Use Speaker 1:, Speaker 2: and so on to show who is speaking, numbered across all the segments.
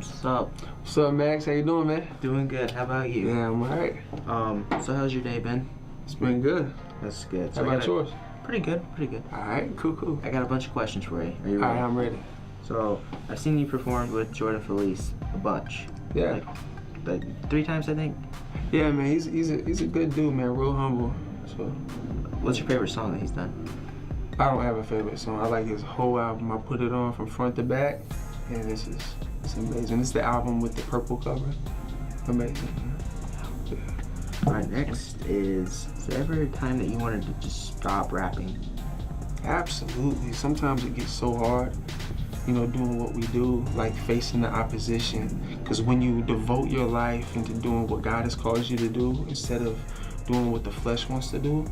Speaker 1: What's up?
Speaker 2: What's up, Max? How you doing, man?
Speaker 1: Doing good. How about you?
Speaker 2: Yeah, I'm alright.
Speaker 1: So how's your day been?
Speaker 2: It's been good.
Speaker 1: That's good.
Speaker 2: How about yours?
Speaker 1: Pretty good, pretty good.
Speaker 2: Alright, cool.
Speaker 1: I got a bunch of questions for you. Are you ready?
Speaker 2: Alright, I'm ready.
Speaker 1: So, I've seen you performed with Jordan Felice a bunch.
Speaker 2: Yeah.
Speaker 1: Like 3 times, I think?
Speaker 2: Yeah, man, he's a good dude, man, real humble. So,
Speaker 1: What's your favorite song that he's done?
Speaker 2: I don't have a favorite song. I like his whole album. I put it on from front to back, and it's amazing. It's the album with the purple cover. Amazing. Yeah.
Speaker 1: Alright, next is there ever a time that you wanted to just stop rapping?
Speaker 2: Absolutely. Sometimes it gets so hard, doing what we do, like facing the opposition. Because when you devote your life into doing what God has called you to do, instead of doing what the flesh wants to do,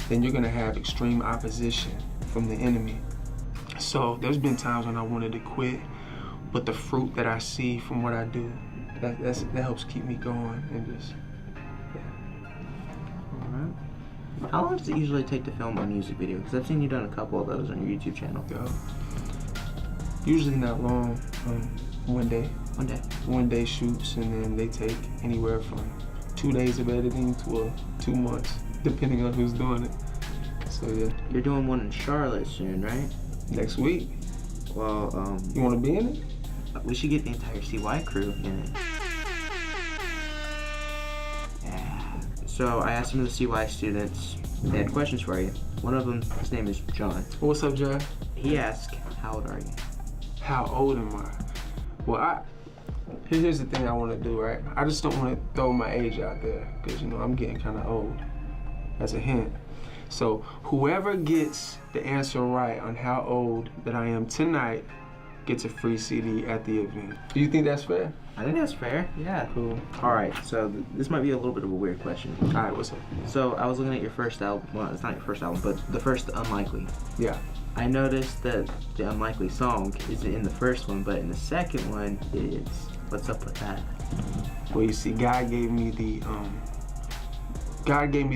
Speaker 2: then you're gonna have extreme opposition from the enemy. So there's been times when I wanted to quit, but the fruit that I see from what I do, that helps keep me going and just,
Speaker 1: Alright. How long does it usually take to film a music video? Because I've seen you done a couple of those on your YouTube channel.
Speaker 2: Usually not long, one day. One day shoots, and then they take anywhere from 2 days of editing to 2 months, depending on who's doing it. So yeah.
Speaker 1: You're doing one in Charlotte soon, right?
Speaker 2: Next week.
Speaker 1: Well,
Speaker 2: you want to be in it?
Speaker 1: We should get the entire CY crew in it. Yeah. So I asked some of the CY students, they had questions for you. One of them, his name is John.
Speaker 2: What's up, John?
Speaker 1: He asked, how old are you?
Speaker 2: How old am I? Well, here's the thing I want to do, right? I just don't want to throw my age out there because, I'm getting kind of old, as a hint. So whoever gets the answer right on how old that I am tonight gets a free CD at the event. Do you think that's fair?
Speaker 1: I think that's fair, yeah.
Speaker 2: Cool.
Speaker 1: All right, so this might be a little bit of a weird question.
Speaker 2: All right, what's up?
Speaker 1: So I was looking at your first album, well, it's not your first album, but the first Unlikely.
Speaker 2: Yeah.
Speaker 1: I noticed that the Unlikely song isn't in the first one, but in the second one it is. What's up with that?
Speaker 2: Well, you see, God gave me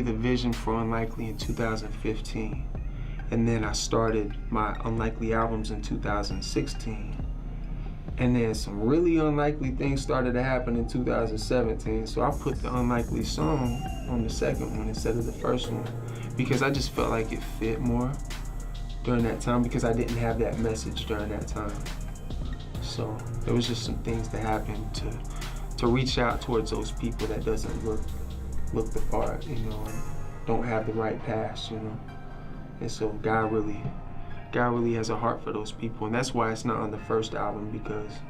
Speaker 2: the vision for Unlikely in 2015. And then I started my Unlikely albums in 2016. And then some really unlikely things started to happen in 2017. So I put the Unlikely song on the second one instead of the first one because I just felt like it fit more during that time because I didn't have that message during that time. So there was just some things that happened to reach out towards those people that doesn't look the part, and don't have the right past, And so God really has a heart for those people, and that's why it's not on the first album because,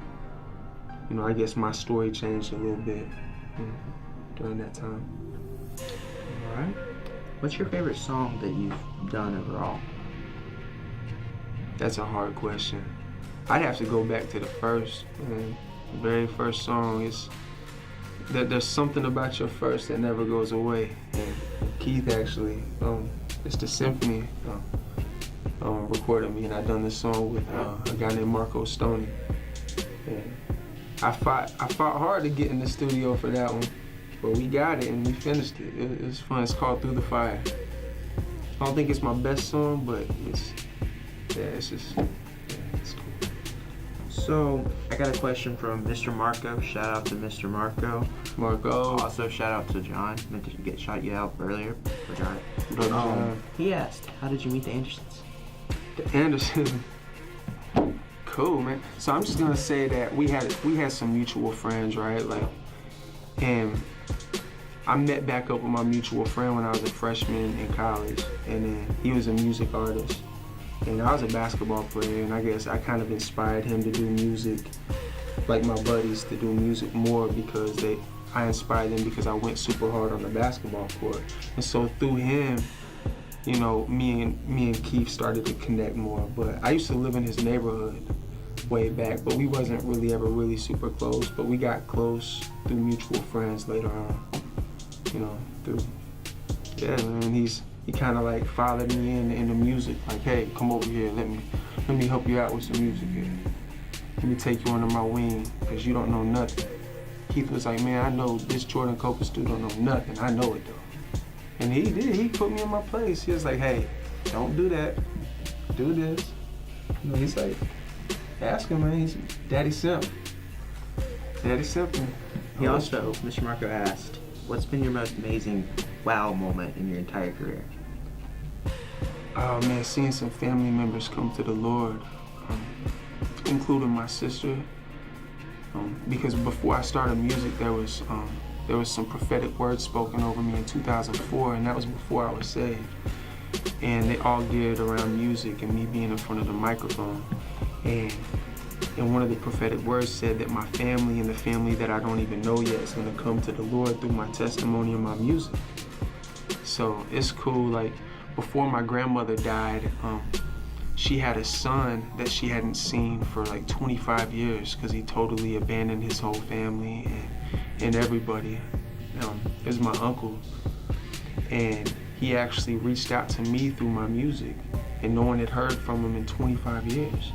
Speaker 2: I guess my story changed a little bit during that time.
Speaker 1: All right. What's your favorite song that you've done overall?
Speaker 2: That's a hard question. I'd have to go back to the first, the very first song. Is that there's something about your first that never goes away. And Keith actually, it's the symphony, recorded me, and I done this song with a guy named Marco Stoney. And I fought hard to get in the studio for that one, but we got it and we finished it. It was fun. It's called Through the Fire. I don't think it's my best song, but it's cool.
Speaker 1: So, I got a question from Mr. Marco. Shout out to Mr. Marco. Also, shout out to John. Meant to shout you out earlier. Forgot. He asked, how did you meet the Andersons?
Speaker 2: The Andersons. Cool, man. So I'm just gonna say that we had some mutual friends, right? And I met back up with my mutual friend when I was a freshman in college, and then he was a music artist. And I was a basketball player, and I guess I kind of inspired him to do music, like my buddies, to do music more because I inspired them because I went super hard on the basketball court. And so through him, me and Keith started to connect more. But I used to live in his neighborhood way back, but we wasn't really ever really super close. But we got close through mutual friends later on. He kind of like followed me in the music, like, hey, come over here, let me help you out with some music here. Let me take you under my wing, because you don't know nothing. Keith was like, man, I know this Jordan Copas dude don't know nothing, I know it though. And he did, he put me in my place. He was like, hey, don't do that, do this. He's like, ask him, man, he's Daddy Simp. That is simple.
Speaker 1: He also, Mr. Marco asked, what's been your most amazing wow moment in your entire career?
Speaker 2: Oh man, seeing some family members come to the Lord, including my sister. Because before I started music, there was some prophetic words spoken over me in 2004, and that was before I was saved. And they all geared around music and me being in front of the microphone. And one of the prophetic words said that my family and the family that I don't even know yet is gonna come to the Lord through my testimony and my music. So it's cool. Like before my grandmother died, she had a son that she hadn't seen for like 25 years because he totally abandoned his whole family and everybody. It was my uncle, and he actually reached out to me through my music, and no one had heard from him in 25 years.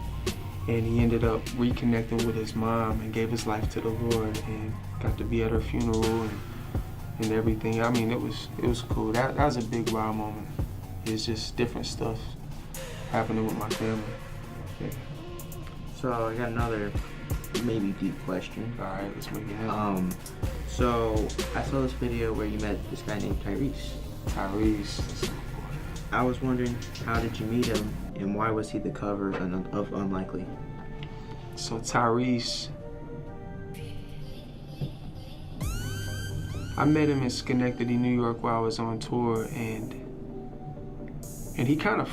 Speaker 2: And he ended up reconnecting with his mom and gave his life to the Lord and got to be at her funeral and everything. I mean, it was cool. That was a big wow moment. It's just different stuff happening with my family. Yeah.
Speaker 1: So I got another maybe deep question.
Speaker 2: All right, let's make it happen.
Speaker 1: So I saw this video where you met this guy named Tyrese.
Speaker 2: Tyrese.
Speaker 1: I was wondering, how did you meet him, and why was he the cover of Unlikely?
Speaker 2: So Tyrese, I met him in Schenectady, New York while I was on tour, and he kind of,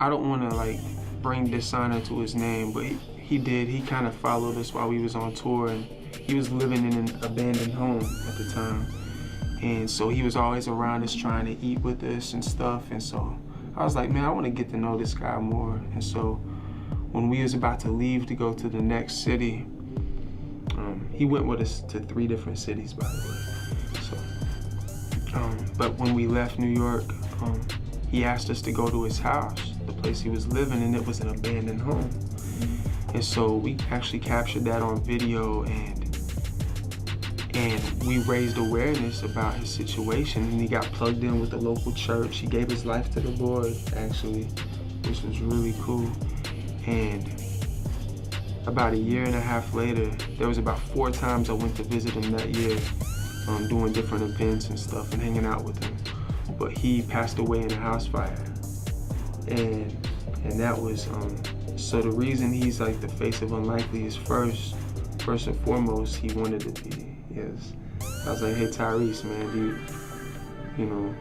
Speaker 2: I don't want to like bring dishonor to his name, but he did. He kind of followed us while we was on tour, and he was living in an abandoned home at the time. And so he was always around us trying to eat with us and stuff. And so I was like, man, I want to get to know this guy more. And so when we was about to leave to go to the next city, he went with us to 3 different cities, by the way. So, but when we left New York, he asked us to go to his house, the place he was living, and it was an abandoned home. And so we actually captured that on video, and we raised awareness about his situation, and he got plugged in with the local church. He gave his life to the Lord, actually, which was really cool. And about a year and a half later, there was about 4 times I went to visit him that year, doing different events and stuff and hanging out with him. But he passed away in a house fire. And that was, so the reason he's like the face of Unlikely is first and foremost, he wanted to be. Yes. I was like, hey Tyrese, man, dude, you know,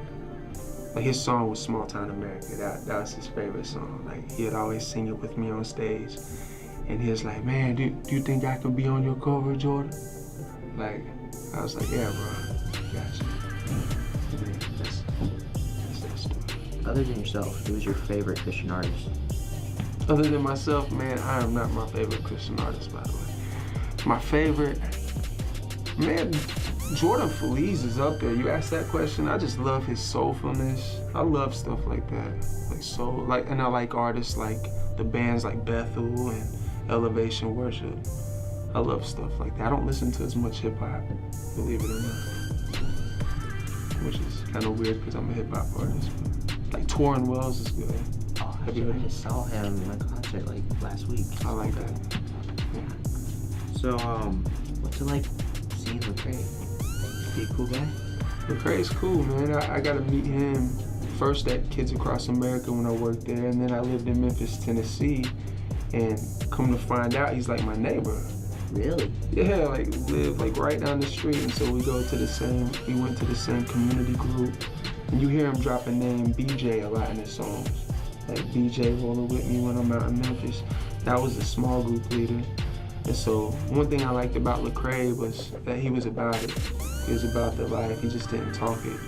Speaker 2: like his song was Small Town America. That was his favorite song. Like he'd always sing it with me on stage. And he was like, man, do you think I could be on your cover, Jordan? Like, I was like, yeah, bro, gotcha. That's that story.
Speaker 1: Other than yourself, who is your favorite Christian artist?
Speaker 2: Other than myself, man, I am not my favorite Christian artist, by the way. My favorite, man, Jordan Feliz is up there. You asked that question, I just love his soulfulness. I love stuff like that, like soul, like, and I like artists like the bands like Bethel and Elevation Worship. I love stuff like that. I don't listen to as much hip hop, believe it or not, which is kind of weird because I'm a hip hop artist. But, like Torrin Wells is good.
Speaker 1: Oh, I just saw him in a concert like last week.
Speaker 2: I like that. Yeah.
Speaker 1: So, what's it like seeing Lecrae? Is he a cool guy?
Speaker 2: Lecrae's cool, man. I got to meet him first at Kids Across America when I worked there, and then I lived in Memphis, Tennessee, and come to find out, he's like my neighbor.
Speaker 1: Really?
Speaker 2: Yeah, like live like right down the street, and so we went to the same community group, and you hear him drop a name BJ a lot in his songs, like BJ rolling with me when I'm out in Memphis. That was a small group leader. And so one thing I liked about Lecrae was that he was about it. He was about the life, he just didn't talk it.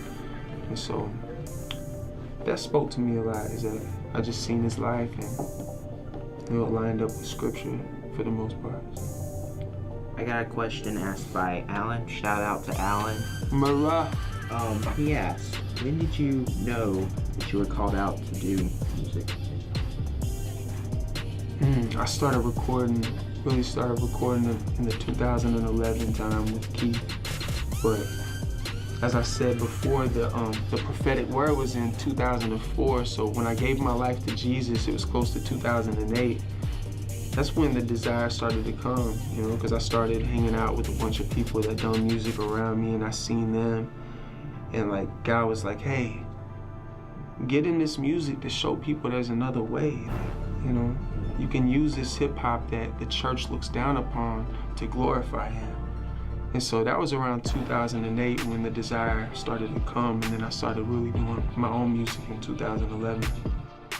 Speaker 2: And so that spoke to me a lot, is that I just seen his life and it lined up with scripture for the most part.
Speaker 1: I got a question asked by Alan. Shout out to Alan.
Speaker 2: Mara.
Speaker 1: He asked, when did you know that you were called out to do music?
Speaker 2: I really started recording in the 2011 time with Keith. But as I said before, the prophetic word was in 2004. So when I gave my life to Jesus, it was close to 2008. that's when the desire started to come, you know, because I started hanging out with a bunch of people that done music around me, and I seen them, and like God was like, hey, get in this music to show people there's another way. You know, you can use this hip hop that the church looks down upon to glorify Him. And so that was around 2008 when the desire started to come, and then I started really doing my own music in 2011.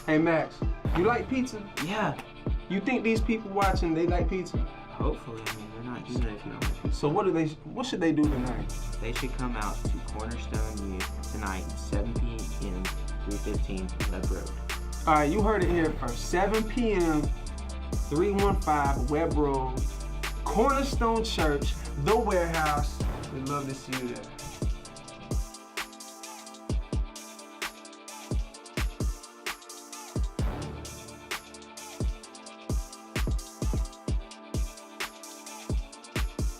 Speaker 2: Hey Max, you like pizza?
Speaker 1: Yeah.
Speaker 2: You think these people watching, they like pizza?
Speaker 1: Hopefully, I mean, they're not doing it if you don't like pizza.
Speaker 2: So what should they do tonight?
Speaker 1: They should come out to Cornerstone Youth tonight, 7 p.m., 315 Webb Road.
Speaker 2: All right, you heard it here first. 7 p.m., 315 Webb Road, Cornerstone Church, The Warehouse. We'd love to see you there.